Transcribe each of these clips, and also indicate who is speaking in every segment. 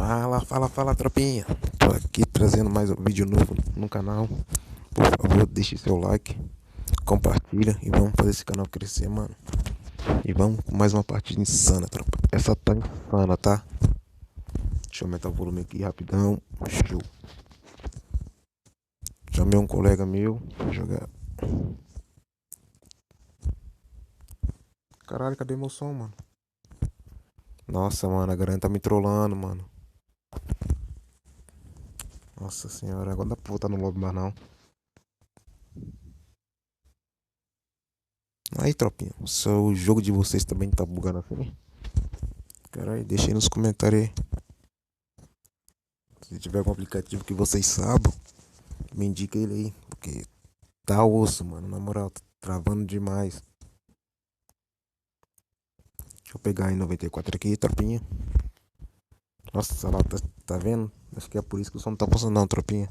Speaker 1: Fala, tropinha. Tô aqui trazendo mais um vídeo novo no canal. Por favor, deixe seu like, compartilha e vamos fazer esse canal crescer, mano. E vamos com mais uma partida insana, tropa. Essa tá insana, tá? Deixa eu aumentar o volume aqui rapidão. Show. Chamei um colega meu pra jogar. Caralho, cadê meu som, mano? Nossa, mano, a galera tá me trollando, mano. Nossa senhora, agora não dá pra voltar no lobby mais não. Aí, tropinha, o jogo de vocês também tá bugando assim? Caralho, deixa aí nos comentários aí. Se tiver algum aplicativo que vocês sabem, me indica ele aí. Porque tá osso, mano. Na moral, tá travando demais. Deixa eu pegar em 94 aqui, tropinha. Nossa, essa lá tá vendo? Acho que é por isso que o som não tá funcionando, não, tropinha.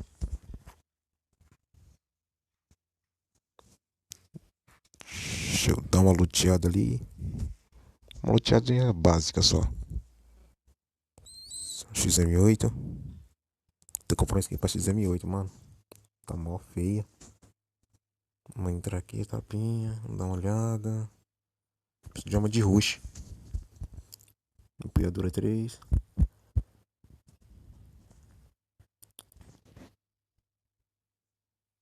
Speaker 1: Deixa eu dar uma luteada ali. Uma luteadinha básica só. XM8. Tô comprando skin pra XM8, mano. Tá mó feia. Vamos entrar aqui, tropinha. Vamos dar uma olhada. Preciso de uma de rush. Ampliadora 3.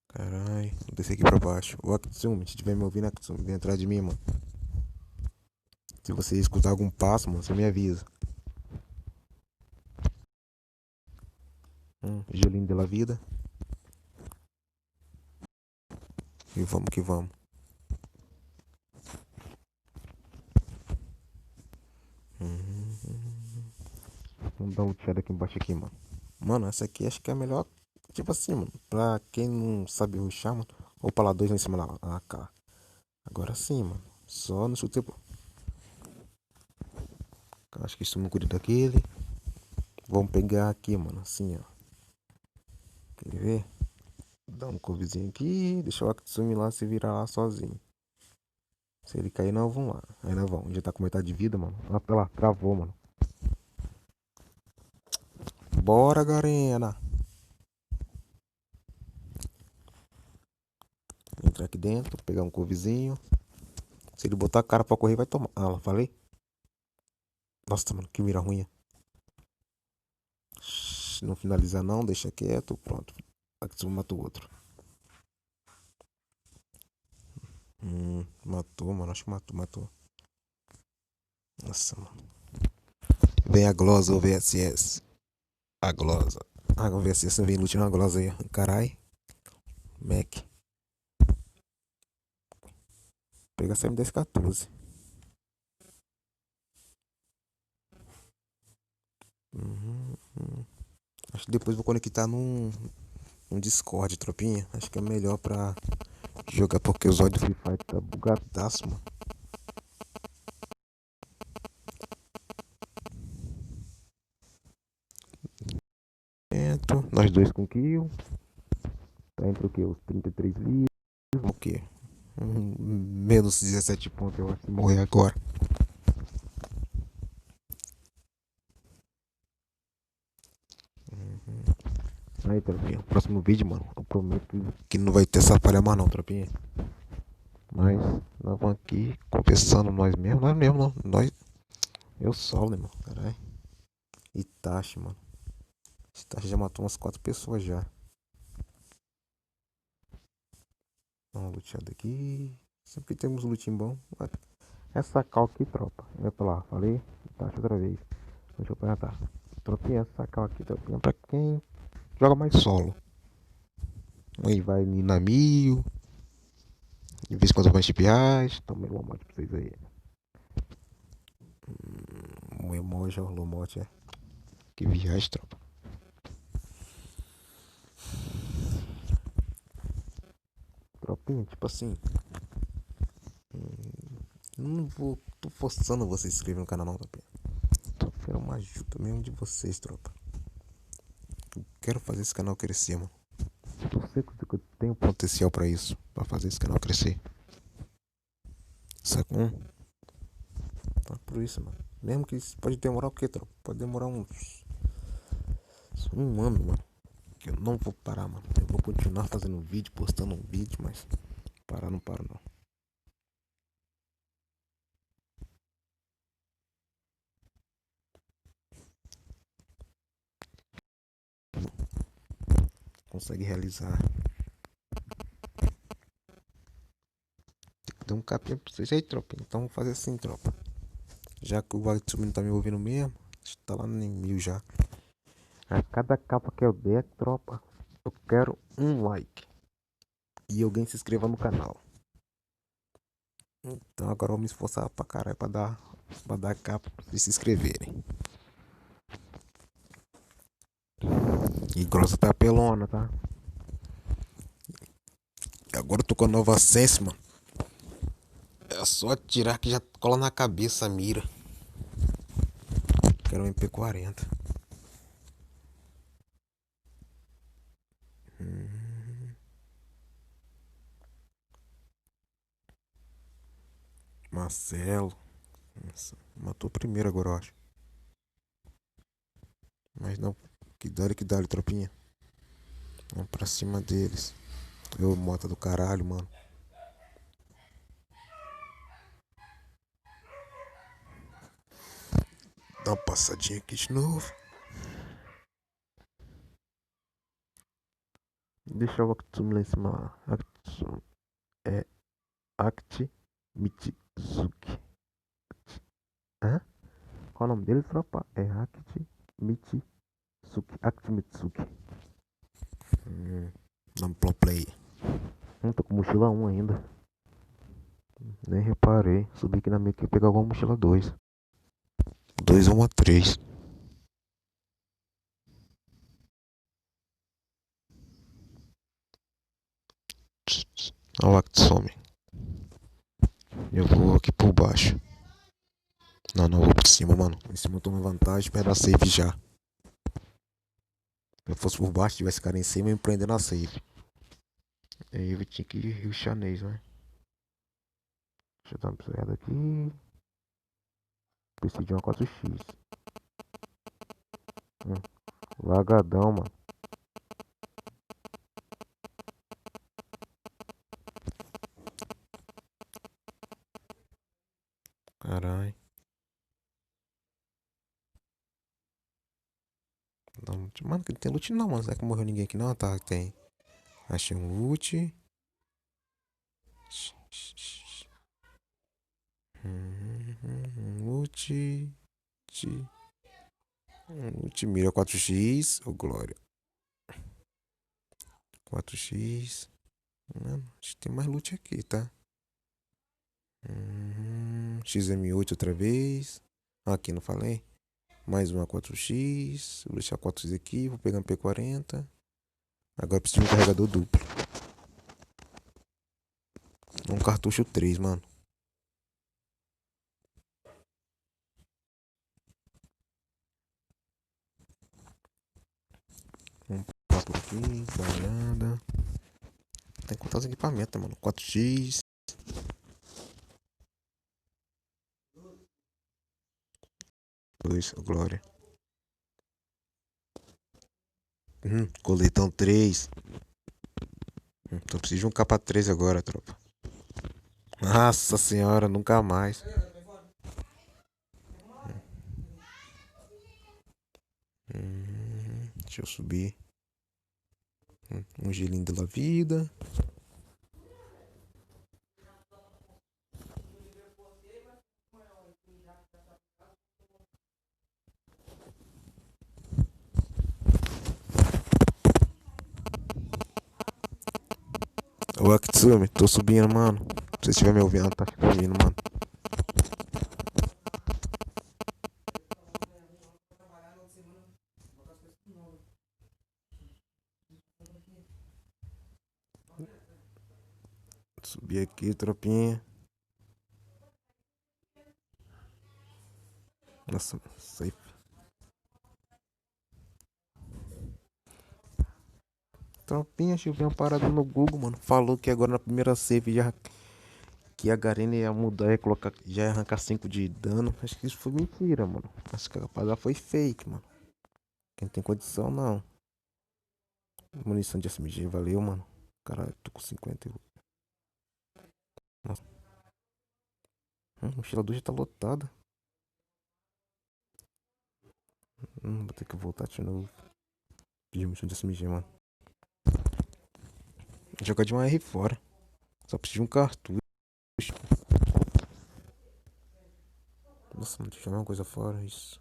Speaker 1: Carai, vou descer aqui pra baixo. O Aktsumi, se tiver me ouvindo, Aktsumi, vem atrás de mim, mano. Se você escutar algum passo, mano, você me avisa. Gelinho de la vida. E vamos que vamos. Vamos dar um tchau aqui embaixo aqui, mano. Mano, essa aqui acho que é a melhor. Tipo assim, mano. Pra quem não sabe rushar, mano. Ou pra lá dois lá em cima lá. Ah, cá. Agora sim, mano. Só no chute. Acho que isso não cuida daquele. Vamos pegar aqui, mano. Assim, ó. Quer ver? Dá um covezinho aqui. Deixa o Aktsumi lá se virar lá sozinho. Se ele cair, nós vamos lá. Aí nós vamos. Já tá com metade de vida, mano. Olha lá, travou, mano. Bora, Garena. Entrar aqui dentro, pegar um couvezinho. Se ele botar a cara pra correr, vai tomar. Ah, falei? Nossa, mano, que mira ruim. Não finalizar não, deixa quieto. Pronto. Aqui mata o outro. Matou, mano. Acho que matou. Nossa, mano. Vem a Glosa ou VSS. A Glosa. Ah, o VSS não vem lutando a Glosa aí. Carai. Mac. Pega essa M1014. Acho que depois vou conectar num Discord, tropinha. Acho que é melhor pra jogar porque os olhos do Free Fire tá bugadaço, mano. Nós dois com kill. Tá entre o que? Os 33 livros. O que? Menos 17 pontos, eu acho que morrer agora. Aí, tropinha. Próximo vídeo, mano. Eu prometo que não vai ter essa falha mais não, tropinha. Mas nós vamos aqui conversando nós mesmos. Nós mesmo, não. Nós. Eu solo, né, mano? Caralho. Itachi, mano. Itachi já matou umas 4 pessoas já. Dá uma luteada aqui. Sempre temos lutinho bom. Essa cal aqui, tropa. Vai pra lá, falei? Itachi outra vez. Deixa eu perguntar. Tropinha, essa cal aqui, tropinha. Pra quem joga mais solo. Aí vai na mil. De vez em quando vai chip reais. Tomei uma mod pra vocês aí. Um emoji, o Lomote, é. Que viagem, tropa. Tropinha, tipo assim. Não vou. Tô forçando vocês a se inscrever no canal, não, tropinha. Tô querendo uma ajuda mesmo de vocês, tropa. Eu quero fazer esse canal crescer, mano. Eu sei que eu tenho potencial pra isso. Pra fazer esse canal crescer. Sacou? Tá por isso, mano. Mesmo que isso pode demorar o quê, tropa? Pode demorar uns faz um ano, mano, que eu não vou parar, mano. Eu vou continuar fazendo vídeo, postando um vídeo, mas parar não paro não. Consegue realizar. Deu um capinha pra vocês aí, tropa. Então vamos fazer assim, tropa. Já que o Vatsumi não tá me ouvindo mesmo, tá lá em 1000 já. A cada capa que eu der, tropa, eu quero um like. E alguém se inscreva no canal. Então agora eu vou me esforçar pra caralho pra dar capa pra vocês se inscreverem. E grossa tá pelona, tá? E agora eu tô com a nova Sense, mano. É só atirar que já cola na cabeça a mira. Quero um MP40. Marcelo. Nossa, matou primeiro agora, eu acho. Mas não. Que dale, tropinha. Vamos pra cima deles. Eu, mota do caralho, mano. Dá uma passadinha aqui de novo. Deixa o Aktsumi lá em cima lá. Aktsumi. É Akti Michizuki. Hã? Qual é o nome dele, tropa? É Akti Michizuki. Akti Mitsuki. Nome pro play. Tô com mochila 1 ainda. Nem reparei. Subi aqui na minha que pegar alguma mochila 2. 2 ou uma 3. Olha o Aktsumi. Eu vou aqui por baixo. Não, não, eu vou por cima, mano. Em cima eu tô na vantagem, perto da save já. Se eu fosse por baixo, tivesse cara em cima, eu me prender na save. Aí eu tinha que ir o chanês, né? Deixa eu dar uma piscada aqui. Preciso de uma 4x. Vagadão, mano. Caralho. Mano, que não tem loot não, mano. Será que morreu ninguém aqui não? Tá, tem. Achei um loot. Loot. Loot mira 4x. Ô, glória. 4x. Mano, acho que tem mais loot aqui, tá? XM8 outra vez. Aqui, não falei? Mais uma 4x. Vou deixar 4x aqui. Vou pegar um P40. Agora preciso de um carregador duplo. Um cartucho 3, mano. Vamos passar por aqui. Dá uma olhada. Tem que contar os equipamentos, mano. 4x. Dois, glória. Coletão 3. Só preciso de um capa 3 agora, tropa. Nossa senhora, nunca mais. Deixa eu subir. Um gelinho da vida. Ô Akitsumi, tô subindo, mano. Se você estiver me ouvindo, tá ouvindo, mano. Subir aqui, tropinha. Nossa, safe. Tropinha, deixa eu ver uma parada no Google, mano. Falou que agora na primeira save já. Que a Garena ia mudar, ia colocar. Já ia arrancar 5 de dano. Acho que isso foi mentira, mano. Acho que a rapaziada foi fake, mano. Quem tem condição, não. Munição de SMG, valeu, mano. Caralho, tô com 50. Nossa. Mochila 2 já tá lotada. Vou ter que voltar de novo. Pedir munição de SMG, mano. Jogar de uma R fora. Só preciso de um cartucho. Nossa, mano, deixa eu jogar uma coisa fora. Isso.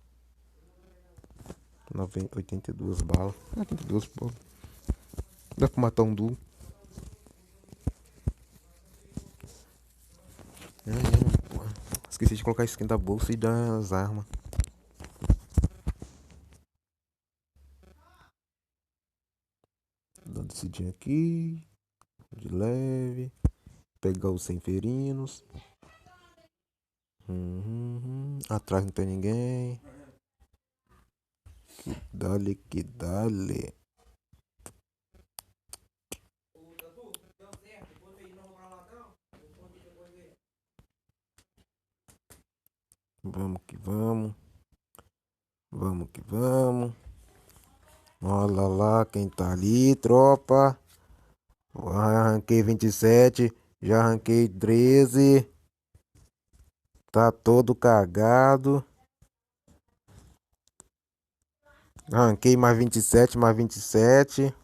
Speaker 1: 82 balas. 82, pô. Dá pra matar um duo. Mano, porra. Esqueci de colocar skin da bolsa e das armas. Dando esse aqui. De leve. Pegar os sem ferinos. Atrás não tem ninguém. Que dale, que dale. Vamos que vamos. Vamos que vamos. Olha lá quem tá ali, tropa. Arranquei 27. Já arranquei 13. Tá todo cagado. Arranquei mais 27, mais 27.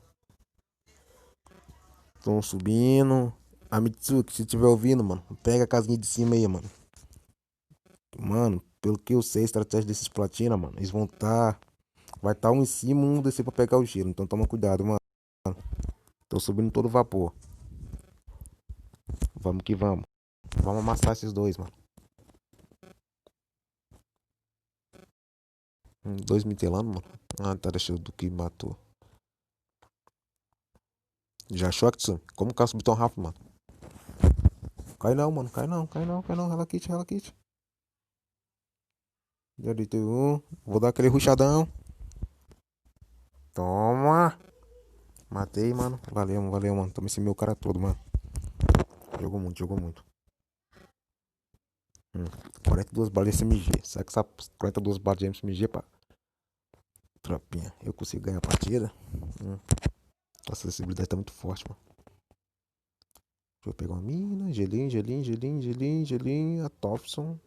Speaker 1: Estão subindo. A Mitsuki, se tiver ouvindo, mano, pega a casinha de cima aí, mano. Mano, pelo que eu sei, a estratégia desses platina, mano, eles vão tá. Vai estar um em cima, um descer pra pegar o gelo. Então toma cuidado, mano. Tô subindo todo vapor. Vamos que vamos. Vamos amassar esses dois, mano. Dois mitelando, mano. Ah, tá, deixando do que matou. Já achou, Akitsu? Como que eu subi tão rápido, mano? Cai não, mano. Cai não, cai não, cai não. Ela kit, ela kit. Já deitei um. Vou dar aquele ruchadão. Toma. Matei, mano. Valeu, valeu, mano. Toma esse meu cara todo, mano. Jogou muito, jogou muito. 42 balas de SMG. Será que essa 42 balas de SMG, pá? Tropinha. Eu consigo ganhar a partida? Nossa, a acessibilidade tá muito forte, mano. Deixa eu pegar uma mina. Gelinho, gelinho, gelinho, gelinho, gelinho. A Thompson.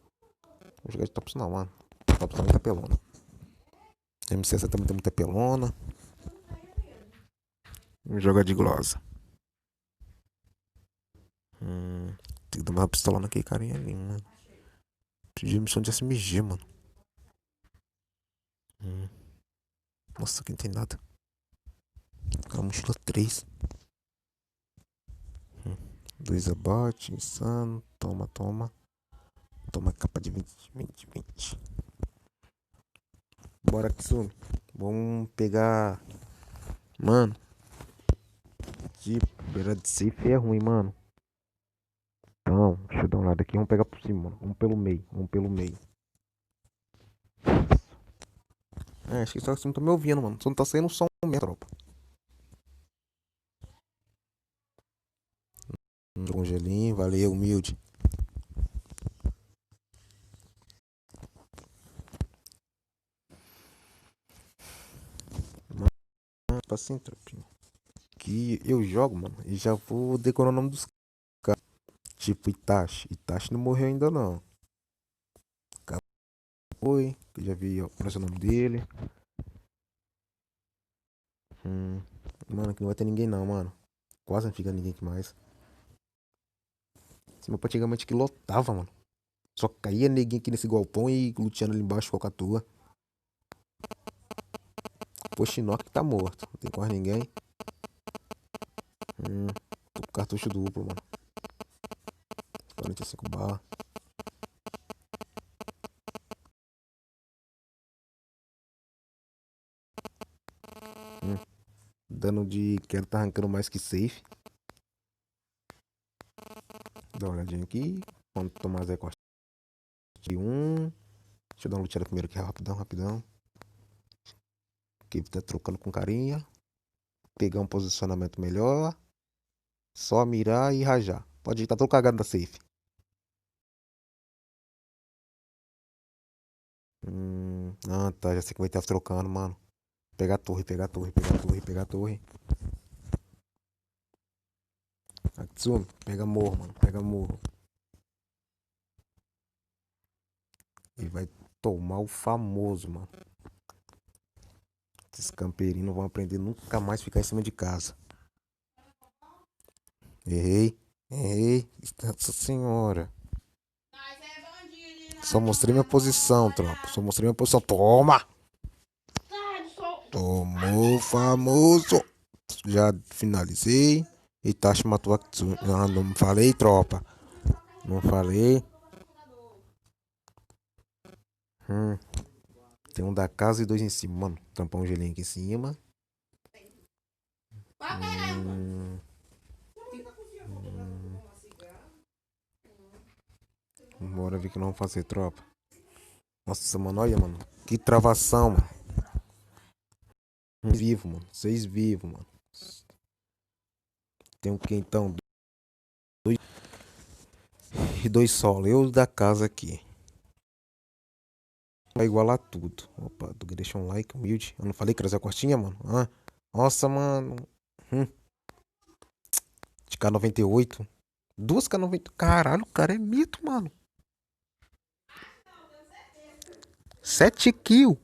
Speaker 1: Vou jogar de Thompson não, mano. A Thompson é muita pelona. M60 também tem muita pelona. Vou jogar de glosa. Tem que dar uma pistola naquele carinha ali, mano. Pedi missão de SMG, mano. Nossa, aqui não tem nada. Aquela mochila 3. Dois abate, insano. Toma, toma. Toma capa de 20, 20, 20. Bora, Kitsumi. Vamos pegar. Mano. Tipo, beira de safe é ruim, mano. Então, deixa eu dar um lado aqui. Vamos pegar por cima, mano. Vamos pelo meio. Vamos pelo meio. Acho que só que você não tá me ouvindo, mano. Só não tá saindo som mesmo, tropa. Um gelinho, valeu, humilde. Mano, assim, tropinha. Que eu jogo, mano, e já vou decorar o nome dos caras. Tipo Itachi. Itachi não morreu ainda não. Foi, eu já vi ó, o nome dele. Mano, aqui não vai ter ninguém não, mano. Quase não fica ninguém aqui mais. Esse mapa antigamente que lotava, mano. Só caía neguinho aqui nesse galpão e luteando ali embaixo com a tua. Pô, Shinnok tá morto. Não tem quase ninguém. Tô com cartucho duplo, mano. 45 barras. Dano de quero tá arrancando mais que safe. Dá uma olhadinha aqui. Quando tomar Zé Costa de um. Deixa eu dar uma luteada primeiro aqui, rapidão, rapidão. Aqui tá trocando com carinha. Pegar um posicionamento melhor. Só mirar e rajar. Pode ir, tá todo cagado da safe. Ah, tá. Já sei que vai estar trocando, mano. Pegar a torre, pegar a torre, pegar a torre, pegar a torre. Atsumi, pega morro, mano. Pega morro. E vai tomar o famoso, mano. Esses campeirinhos não vão aprender nunca mais ficar em cima de casa. Errei. Errei. Nossa senhora. Só mostrei minha posição, tropa. Só mostrei minha posição. Toma! Tomou, famoso. Já finalizei. Itachi matou a Atsumi. Ah, não falei, tropa. Não falei. Tem um da casa e dois em cima, mano. Tampar um gelinho aqui em cima. Bora ver o que nós vamos fazer, tropa. Nossa, mano, olha, mano. Que travação, mano. Vivo, mano. Seis vivos, mano. Tem um que então? Dois e dois solos. Eu da casa aqui. Vai igualar tudo. Opa, deixa um like humilde. Eu não falei que era a cortinha, mano? Ah, nossa, mano. De K98. Duas K98. Caralho, o cara é mito, mano. 7 kills.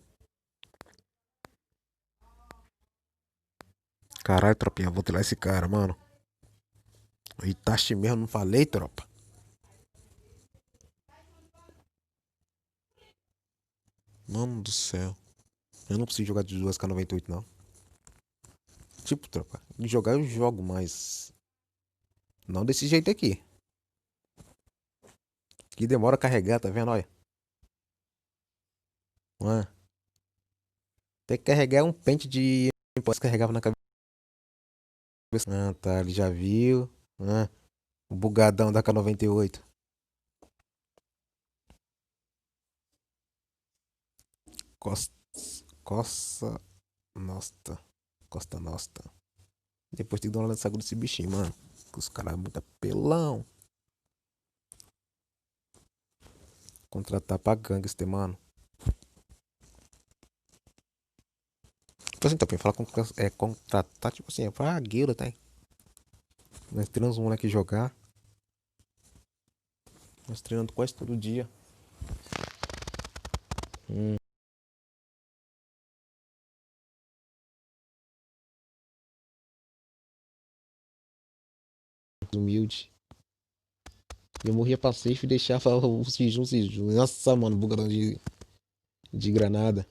Speaker 1: Caralho, tropinha. Vou tirar esse cara, mano. O Itachi mesmo, não falei, tropa. Mano do céu. Eu não consigo jogar de duas K98, não. Tipo, tropa. De jogar eu jogo, mas. Não desse jeito aqui. Que demora a carregar, tá vendo? Olha. Ué. Tem que carregar um pente de. Depois carregava na cabeça. Ah, tá. Ele já viu. Ah, o bugadão da K98. Costa. Costa. Nosta. Costa Nosta. Depois tem que dar uma lançada desse bichinho, mano. Os caras muito apelão. Contratar pra gangster, mano. Tipo assim, também falar com contratar, tipo assim, é pra guilda, tá? Nós treinamos um moleque jogar. Nós treinando quase todo dia. Humilde. Eu morria pra safe e deixava o Sijun. Nossa, mano, bugadão de granada.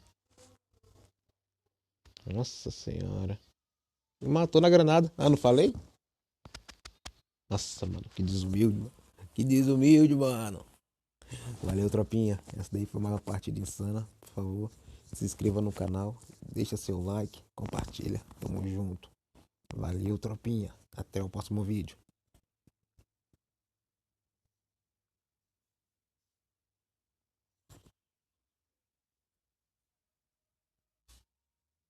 Speaker 1: Nossa senhora. Me matou na granada. Ah, não falei? Nossa, mano, que desumilde, mano. Que desumilde, mano. Valeu, tropinha. Essa daí foi uma partida insana. Por favor, se inscreva no canal. Deixa seu like. Compartilha. Tamo junto. Valeu, tropinha. Até o próximo vídeo.